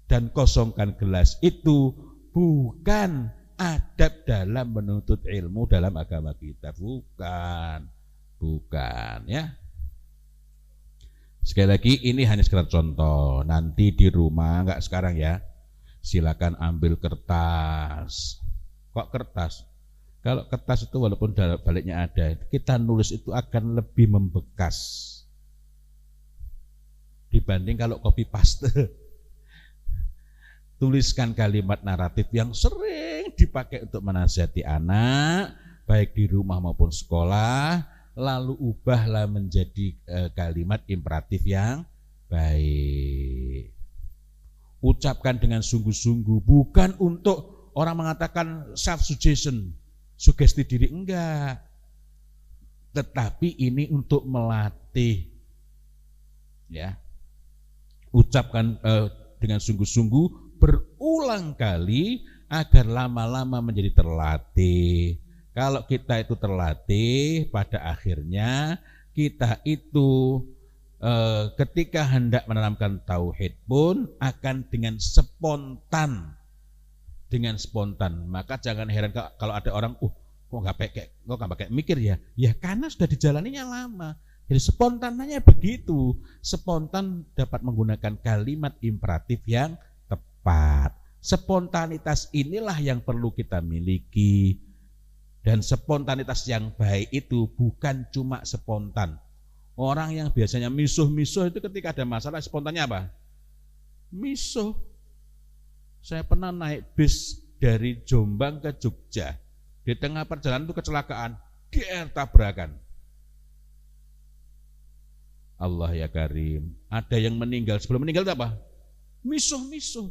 Dan kosongkan gelas itu bukan adab dalam menuntut ilmu dalam agama kita. Bukan ya. Sekali lagi ini hanya sekedar contoh. Nanti di rumah, enggak sekarang ya. silakan ambil kertas. Kok kertas? Kalau kertas itu walaupun baliknya ada, kita nulis itu akan lebih membekas dibanding kalau copy paste. Tuliskan kalimat naratif yang sering dipakai untuk menasihati anak, baik di rumah maupun sekolah, lalu ubahlah menjadi kalimat imperatif yang baik. Ucapkan dengan sungguh-sungguh, bukan untuk orang mengatakan self-suggestion, sugesti diri, enggak. Tetapi ini untuk melatih, ya. Ucapkan dengan sungguh-sungguh berulang kali agar lama-lama menjadi terlatih. Kalau kita itu terlatih, pada akhirnya kita itu ketika hendak menanamkan tauhid pun akan dengan spontan. Maka jangan heran kalau ada orang, kok nggak pakai mikir ya? Ya karena sudah dijalaninya lama. Jadi spontannya begitu. Spontan dapat menggunakan kalimat imperatif yang tepat. Spontanitas inilah yang perlu kita miliki. Dan spontanitas yang baik itu bukan cuma spontan. Orang yang biasanya misuh-misuh itu ketika ada masalah spontannya apa? Misuh. Saya pernah naik bis dari Jombang ke Jogja. Di tengah perjalanan itu kecelakaan, tabrakan. Allah ya Karim. Ada yang meninggal, sebelum meninggal itu apa? Misuh-misuh.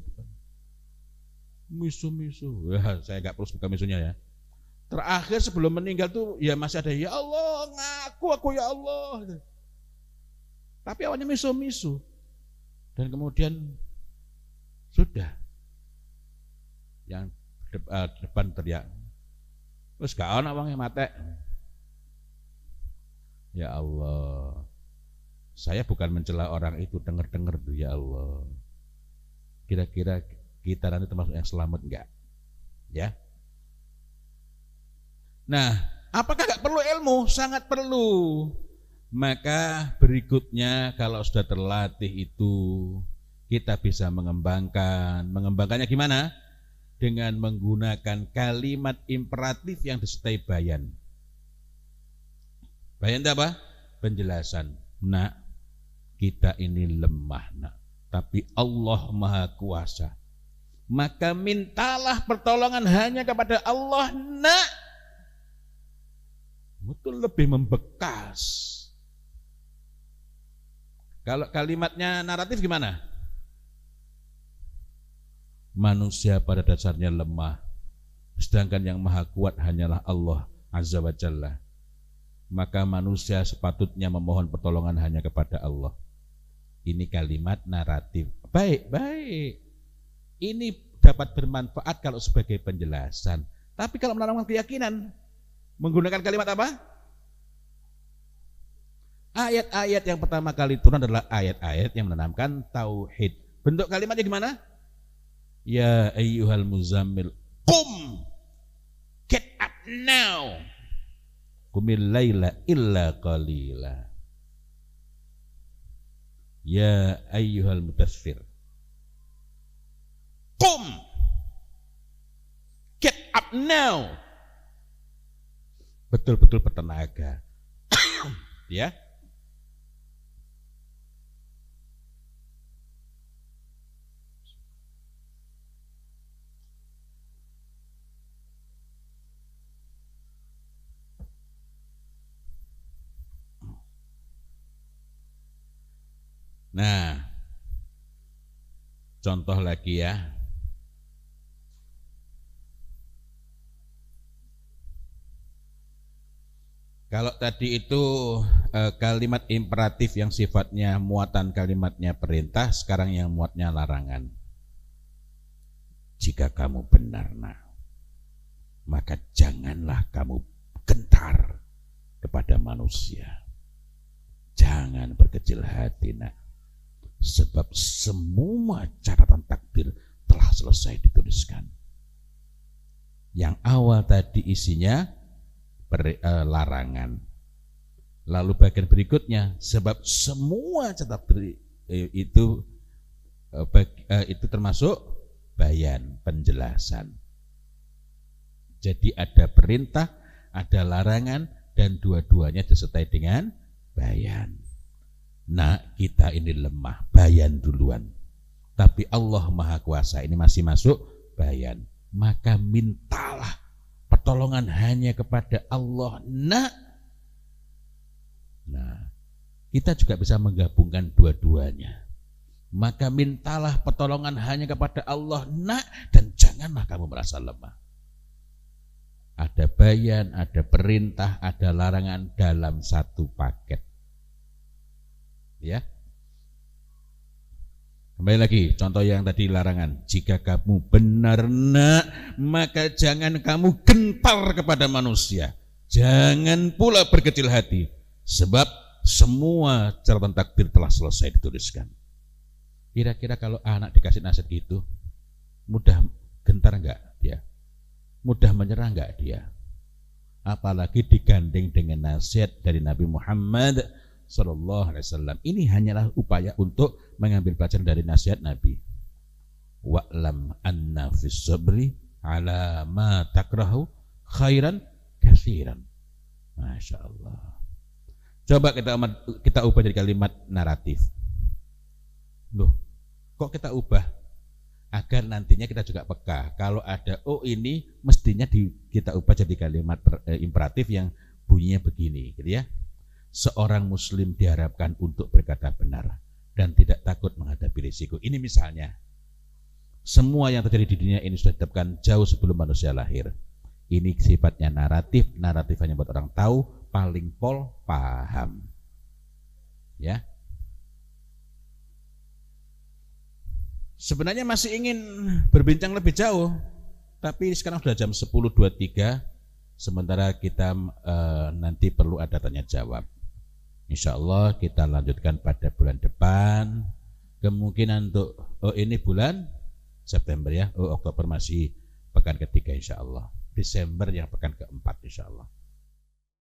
Wah, saya nggak perlu buka misuhnya ya. Terakhir sebelum meninggal tuh ya masih ada, ya Allah, ngaku aku ya Allah. Tapi awalnya misuh-misuh. Dan kemudian sudah yang depan teriak, terus gak ana wong mate. Ya Allah, saya bukan mencela orang itu, dengar-dengar tuh ya Allah. Kira-kira kita nanti termasuk yang selamat enggak? Ya. Nah, apakah gak perlu ilmu? Sangat perlu. Maka berikutnya kalau sudah terlatih itu kita bisa mengembangkannya gimana? Dengan menggunakan kalimat imperatif yang disertai bayan. Bayan itu apa? Penjelasan. Nak, kita ini lemah, nak, tapi Allah Maha Kuasa. Maka mintalah pertolongan hanya kepada Allah, nak. Itu lebih membekas. Kalau kalimatnya naratif gimana? Manusia pada dasarnya lemah, sedangkan yang maha kuat hanyalah Allah Azza wa Jalla. Maka manusia sepatutnya memohon pertolongan hanya kepada Allah. Ini kalimat naratif. Baik. Ini dapat bermanfaat kalau sebagai penjelasan. Tapi kalau menanamkan keyakinan, menggunakan kalimat apa? Ayat-ayat yang pertama kali turun adalah ayat-ayat yang menanamkan tauhid. Bentuk kalimatnya gimana? Ya ayyuhal muzammil, qum, get up now, qumil laila illa qalila. Ya ayyuhal mudaththir, qum, get up now. Betul-betul bertenaga. Ya. Nah, contoh lagi ya. Kalau tadi itu kalimat imperatif yang sifatnya muatan kalimatnya perintah, sekarang yang muatnya larangan. Jika kamu benar, nak, maka janganlah kamu gentar kepada manusia. Jangan berkecil hati, nak. Sebab semua catatan takdir telah selesai dituliskan. Yang awal tadi isinya larangan. Lalu bagian berikutnya, sebab semua catatan takdir itu termasuk bayan, penjelasan. Jadi ada perintah, ada larangan, dan dua-duanya disertai dengan bayan. Nah, kita ini lemah, bayan duluan. Tapi Allah Maha Kuasa ini masih masuk bayan. Maka mintalah pertolongan hanya kepada Allah. Nah, kita juga bisa menggabungkan dua-duanya. Maka mintalah pertolongan hanya kepada Allah, dan janganlah kamu merasa lemah. Ada bayan, ada perintah, ada larangan dalam satu paket. Ya. Kembali lagi, contoh yang tadi larangan. Jika kamu benar maka jangan kamu gentar kepada manusia. Jangan pula berkecil hati. Sebab semua catatan takdir telah selesai dituliskan. Kira-kira kalau anak dikasih nasihat gitu, mudah gentar enggak dia? Mudah menyerah enggak dia? Apalagi digandeng dengan nasihat dari Nabi Muhammad Sallallahu Alaihi Wasallam. Ini hanyalah upaya untuk mengambil pelajaran dari nasihat Nabi. Wa'lam anna fis sabri ala ma takrahu khairan katsiran. Masya Allah. Coba kita ubah jadi kalimat naratif. Loh, kok kita ubah? Agar nantinya kita juga peka. Kalau ada ini mestinya kita ubah jadi kalimat imperatif yang bunyinya begini, gitu ya. Seorang muslim diharapkan untuk berkata benar dan tidak takut menghadapi risiko. Ini misalnya, semua yang terjadi di dunia ini sudah ditetapkan jauh sebelum manusia lahir. Ini sifatnya naratif hanya buat orang tahu, paling paham. Ya. Sebenarnya masih ingin berbincang lebih jauh, tapi sekarang sudah jam 10.23, sementara kita nanti perlu ada tanya jawab. Insya Allah kita lanjutkan pada bulan depan. Kemungkinan untuk ini bulan September ya, Oktober masih pekan ketiga insya Allah. Desember yang pekan keempat insya Allah.